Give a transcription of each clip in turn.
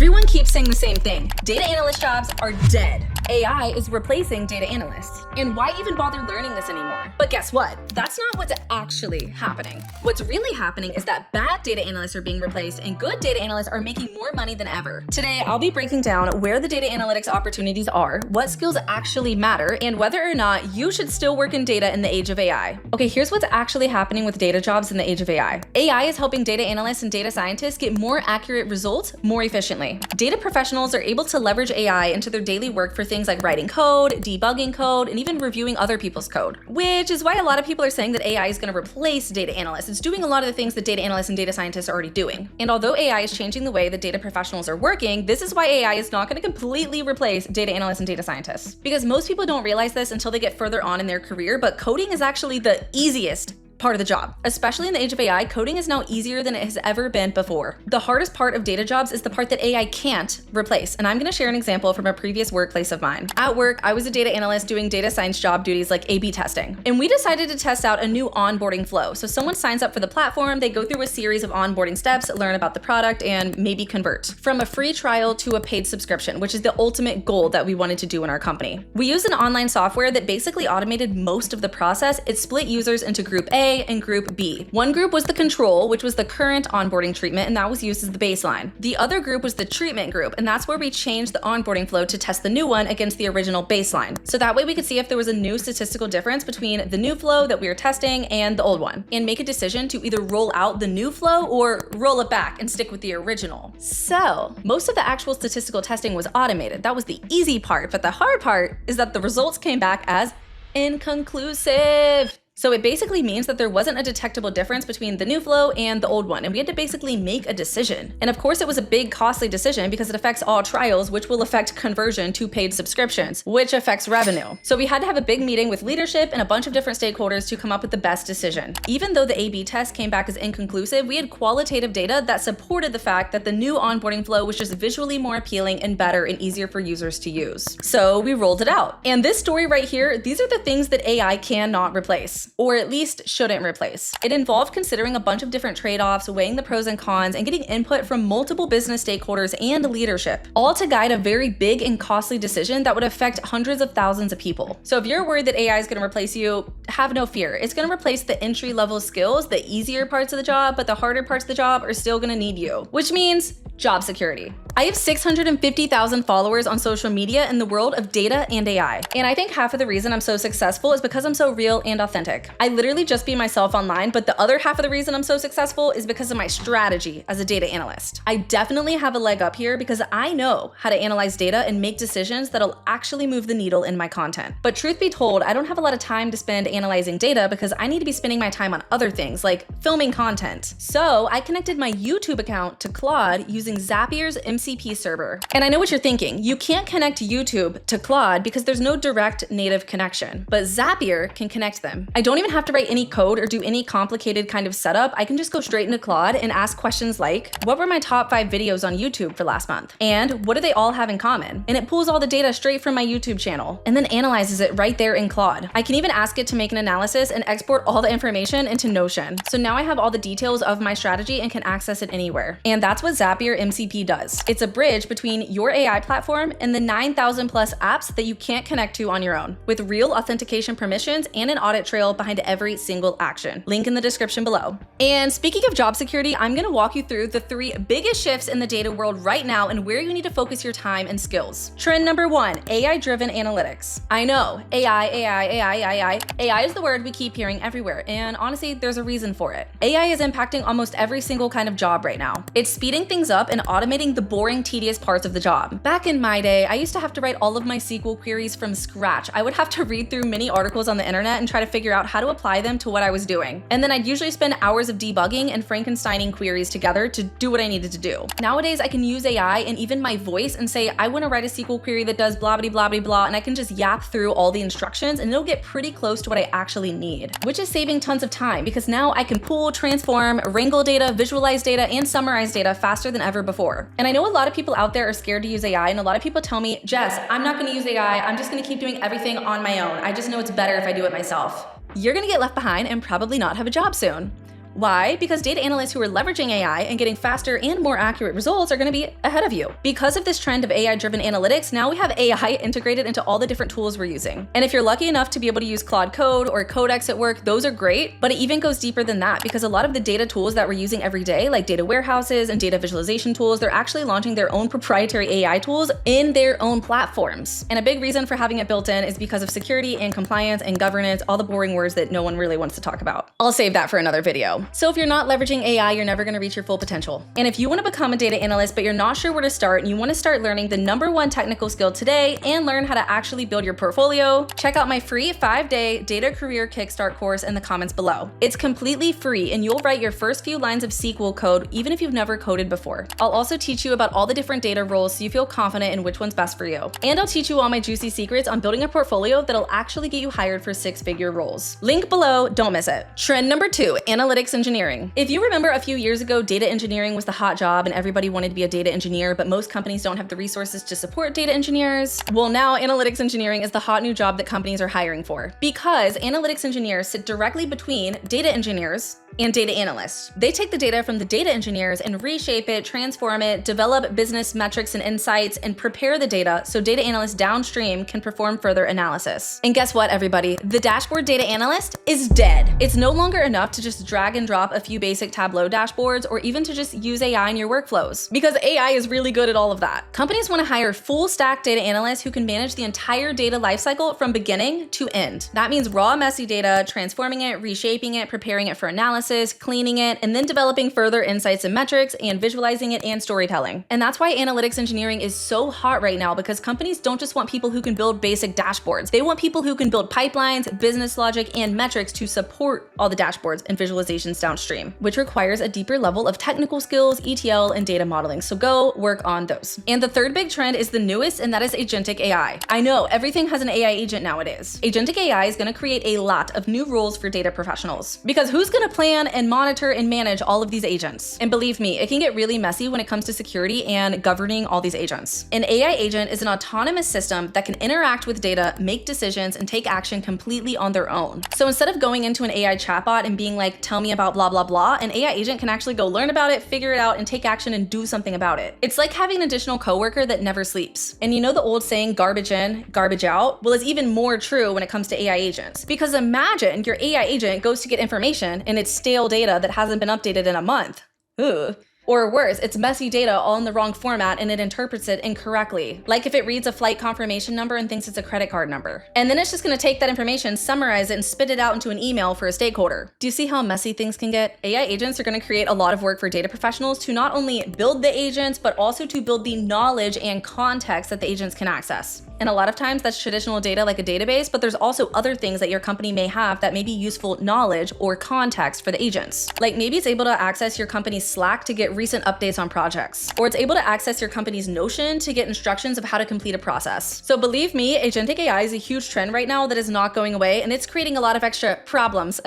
Everyone keeps saying the same thing. Data analyst jobs are dead. AI is replacing data analysts. And why even bother learning this anymore? But guess what? That's not what's actually happening. What's really happening is that bad data analysts are being replaced and good data analysts are making more money than ever. Today, I'll be breaking down where the data analytics opportunities are, what skills actually matter, and whether or not you should still work in data in the age of AI. Okay, here's what's actually happening with data jobs in the age of AI. AI is helping data analysts and data scientists get more accurate results more efficiently. Data professionals are able to leverage AI into their daily work for things like writing code, debugging code, and even reviewing other people's code, which is why a lot of people are saying that AI is going to replace data analysts. It's doing a lot of the things that data analysts and data scientists are already doing. And although AI is changing the way that data professionals are working, this is why AI is not going to completely replace data analysts and data scientists. Because most people don't realize this until they get further on in their career, but coding is actually the easiest part of the job. Especially in the age of AI, coding is now easier than it has ever been before. The hardest part of data jobs is the part that AI can't replace. And I'm going to share an example from a previous workplace of mine. At work, I was a data analyst doing data science job duties like A/B testing. And we decided to test out a new onboarding flow. So someone signs up for the platform, they go through a series of onboarding steps, learn about the product, and maybe convert from a free trial to a paid subscription, which is the ultimate goal that we wanted to do in our company. We used an online software that basically automated most of the process. It split users into group A and group B. One group was the control, which was the current onboarding treatment, and that was used as the baseline. The other group was the treatment group, and that's where we changed the onboarding flow to test the new one against the original baseline. So that way we could see if there was a new statistical difference between the new flow that we were testing and the old one, and make a decision to either roll out the new flow or roll it back and stick with the original. So most of the actual statistical testing was automated. That was the easy part, but the hard part is that the results came back as inconclusive. So it basically means that there wasn't a detectable difference between the new flow and the old one, and we had to basically make a decision. And of course it was a big costly decision because it affects all trials, which will affect conversion to paid subscriptions, which affects revenue. So we had to have a big meeting with leadership and a bunch of different stakeholders to come up with the best decision. Even though the A/B test came back as inconclusive, we had qualitative data that supported the fact that the new onboarding flow was just visually more appealing and better and easier for users to use. So we rolled it out. And this story right here, these are the things that AI cannot replace, or at least shouldn't replace. It involved considering a bunch of different trade-offs, weighing the pros and cons, and getting input from multiple business stakeholders and leadership, all to guide a very big and costly decision that would affect hundreds of thousands of people. So if you're worried that AI is going to replace you, have no fear. It's going to replace the entry-level skills, the easier parts of the job, but the harder parts of the job are still going to need you, which means job security. I have 650,000 followers on social media in the world of data and AI. And I think half of the reason I'm so successful is because I'm so real and authentic. I literally just be myself online, but the other half of the reason I'm so successful is because of my strategy as a data analyst. I definitely have a leg up here because I know how to analyze data and make decisions that'll actually move the needle in my content. But truth be told, I don't have a lot of time to spend analyzing data because I need to be spending my time on other things like filming content. So I connected my YouTube account to Claude using Zapier's MCP server. And I know what you're thinking. You can't connect YouTube to Claude because there's no direct native connection, but Zapier can connect them. I don't even have to write any code or do any complicated kind of setup. I can just go straight into Claude and ask questions like, what were my top 5 videos on YouTube for last month? And what do they all have in common? And it pulls all the data straight from my YouTube channel and then analyzes it right there in Claude. I can even ask it to make an analysis and export all the information into Notion. So now I have all the details of my strategy and can access it anywhere. And that's what Zapier MCP does. It's a bridge between your AI platform and the 9,000 plus apps that you can't connect to on your own, with real authentication permissions and an audit trail behind every single action. Link in the description below. And speaking of job security, I'm going to walk you through the 3 biggest shifts in the data world right now and where you need to focus your time and skills. Trend number 1, AI-driven analytics. I know, AI is the word we keep hearing everywhere, and honestly, there's a reason for it. AI is impacting almost every single kind of job right now. It's speeding things up and automating the boring, tedious parts of the job. Back in my day, I used to have to write all of my SQL queries from scratch. I would have to read through many articles on the internet and try to figure out how to apply them to what I was doing. And then I'd usually spend hours of debugging and Frankensteining queries together to do what I needed to do. Nowadays, I can use AI and even my voice and say, I want to write a SQL query that does blah, blah, blah, blah, blah, and I can just yap through all the instructions and it'll get pretty close to what I actually need, which is saving tons of time because now I can pull, transform, wrangle data, visualize data, and summarize data faster than ever before. And I know a lot of people out there are scared to use AI, and a lot of people tell me, Jess, I'm not going to use AI. I'm just going to keep doing everything on my own. I just know it's better if I do it myself. You're going to get left behind and probably not have a job soon. Why? Because data analysts who are leveraging AI and getting faster and more accurate results are going to be ahead of you. Because of this trend of AI-driven analytics, now we have AI integrated into all the different tools we're using. And if you're lucky enough to be able to use Claude Code or Codex at work, those are great, but it even goes deeper than that because a lot of the data tools that we're using every day, like data warehouses and data visualization tools, they're actually launching their own proprietary AI tools in their own platforms. And a big reason for having it built in is because of security and compliance and governance, all the boring words that no one really wants to talk about. I'll save that for another video. So if you're not leveraging AI, you're never going to reach your full potential. And if you want to become a data analyst, but you're not sure where to start and you want to start learning the #1 technical skill today and learn how to actually build your portfolio, check out my free 5-day data career Kickstart course in the comments below. It's completely free and you'll write your first few lines of SQL code even if you've never coded before. I'll also teach you about all the different data roles so you feel confident in which one's best for you. And I'll teach you all my juicy secrets on building a portfolio that'll actually get you hired for 6-figure roles. Link below, don't miss it. Trend number 2, analytics engineering. If you remember a few years ago, data engineering was the hot job and everybody wanted to be a data engineer, but most companies don't have the resources to support data engineers. Well, now analytics engineering is the hot new job that companies are hiring for because analytics engineers sit directly between data engineers and data analysts. They take the data from the data engineers and reshape it, transform it, develop business metrics and insights, and prepare the data so data analysts downstream can perform further analysis. And guess what, everybody? The dashboard data analyst is dead. It's no longer enough to just drag and drop a few basic Tableau dashboards or even to just use AI in your workflows because AI is really good at all of that. Companies want to hire full stack data analysts who can manage the entire data lifecycle from beginning to end. That means raw, messy data, transforming it, reshaping it, preparing it for analysis, cleaning it, and then developing further insights and metrics and visualizing it and storytelling. And that's why analytics engineering is so hot right now because companies don't just want people who can build basic dashboards. They want people who can build pipelines, business logic, and metrics to support all the dashboards and visualizations downstream, which requires a deeper level of technical skills, ETL, and data modeling. So go work on those. And the third big trend is the newest, and that is Agentic AI. I know everything has an AI agent nowadays. Agentic AI is going to create a lot of new roles for data professionals because who's going to plan and monitor and manage all of these agents? And believe me, it can get really messy when it comes to security and governing all these agents. An AI agent is an autonomous system that can interact with data, make decisions, and take action completely on their own. So instead of going into an AI chatbot and being like, tell me about blah, blah, blah, an AI agent can actually go learn about it, figure it out, and take action and do something about it. It's like having an additional coworker that never sleeps. And you know the old saying, garbage in, garbage out? Well, it's even more true when it comes to AI agents. Because imagine your AI agent goes to get information and it's stale data that hasn't been updated in a month. Ugh. Or worse, it's messy data all in the wrong format and it interprets it incorrectly. Like if it reads a flight confirmation number and thinks it's a credit card number. And then it's just gonna take that information, summarize it, and spit it out into an email for a stakeholder. Do you see how messy things can get? AI agents are gonna create a lot of work for data professionals to not only build the agents, but also to build the knowledge and context that the agents can access. And a lot of times that's traditional data like a database, but there's also other things that your company may have that may be useful knowledge or context for the agents. Like maybe it's able to access your company's Slack to get recent updates on projects, or it's able to access your company's Notion to get instructions of how to complete a process. So believe me, Agentic AI is a huge trend right now that is not going away, and it's creating a lot of extra problems,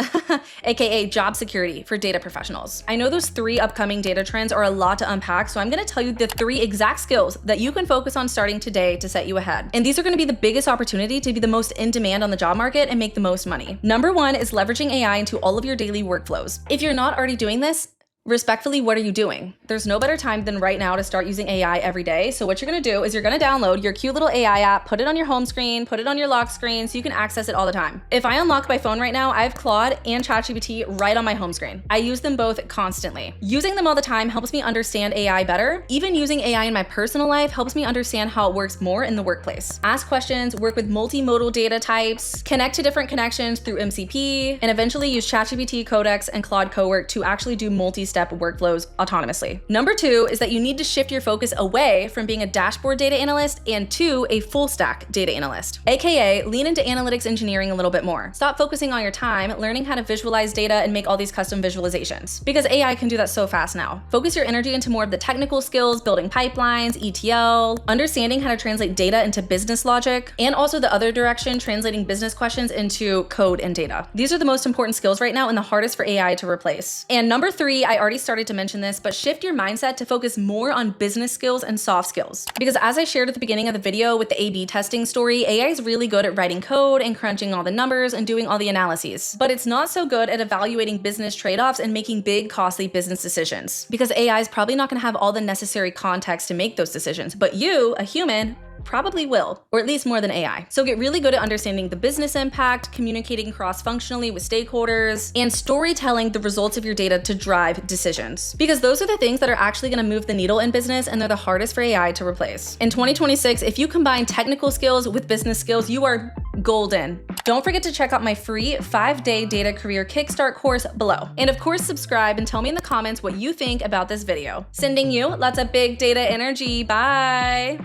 aka job security for data professionals. I know those 3 upcoming data trends are a lot to unpack, so I'm gonna tell you the 3 exact skills that you can focus on starting today to set you ahead. And these are gonna be the biggest opportunity to be the most in demand on the job market and make the most money. Number 1 is leveraging AI into all of your daily workflows. If you're not already doing this, respectfully, what are you doing? There's no better time than right now to start using AI every day. So what you're gonna do is you're gonna download your cute little AI app, put it on your home screen, put it on your lock screen so you can access it all the time. If I unlock my phone right now, I have Claude and ChatGPT right on my home screen. I use them both constantly. Using them all the time helps me understand AI better. Even using AI in my personal life helps me understand how it works more in the workplace. Ask questions, work with multimodal data types, connect to different connections through MCP, and eventually use ChatGPT, Codex, and Claude Cowork to actually do multi-step workflows autonomously. Number 2 is that you need to shift your focus away from being a dashboard data analyst and to a full stack data analyst, aka lean into analytics engineering a little bit more. Stop focusing on your time learning how to visualize data and make all these custom visualizations because AI can do that so fast now. Focus your energy into more of the technical skills, building pipelines, ETL, understanding how to translate data into business logic, and also the other direction, translating business questions into code and data. These are the most important skills right now and the hardest for AI to replace. And number 3, I already started to mention this, but shift your mindset to focus more on business skills and soft skills. Because as I shared at the beginning of the video with the A/B testing story, AI is really good at writing code and crunching all the numbers and doing all the analyses. But it's not so good at evaluating business trade-offs and making big, costly business decisions. Because AI is probably not going to have all the necessary context to make those decisions. But you, a human, probably will, or at least more than AI. So get really good at understanding the business impact, communicating cross-functionally with stakeholders, and storytelling the results of your data to drive decisions. Because those are the things that are actually going to move the needle in business, and they're the hardest for AI to replace. In 2026, if you combine technical skills with business skills, you are golden. Don't forget to check out my free 5-day data career Kickstart course below. And of course, subscribe and tell me in the comments what you think about this video. Sending you lots of big data energy. Bye.